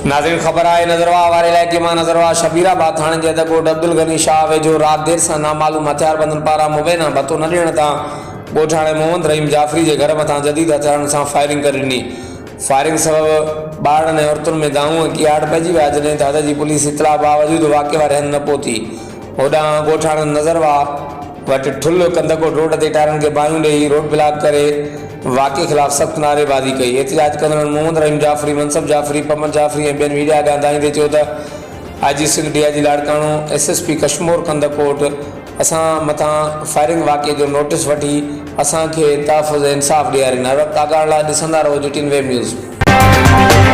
नाज़रीन खबर है नजरवा वाले इलाके में नजरवा शबीराबाद थाने के अदकोट अब्दुल गनी शाह वे जो रात देर से नामालूम हथियार बंदन पारा मुबैना बतो न ॾियण तां ॻोठाणे मोहम्मद रहीम जाफरी के घर मथां जदीद हथियारनि सां फायरिंग करे ॾिनी। फायरिंग सबब ॿारनि ऐं औरतुनि में दाऊं की आड़ पइजी विया जॾहिं त हद जी पुलिस इतला बावजूद वाक़े वारे हंधि न पहुती। होॾां ॻोठाणे नजरवा वटि ठुल कंदकोट रोड ते टायरनि खे बाहियूं ॾेई रोड ब्लॉक करे वाक़े खिलाफ़ सख्त नारेबाज़ी कई। एहतजाज कंदड़ मोहम्मद रहीम जाफरी, मनसब जाफरी, पमन जाफरी ऐं ॿियनि मीडिया ॻाल्हाईंदे चयो त आई जी सिंध डीआईजी लाड़काणो SSP कश्मीर कंदकोट असां मथां फायरिंग वाक़े जो नोटिस वठी असांखे तहफ़ुज़ इंसाफ़ ॾियारीनि। हर वक़्तु आगाह लाइ ॾिसंदा रहो GTN वेब न्यूज़।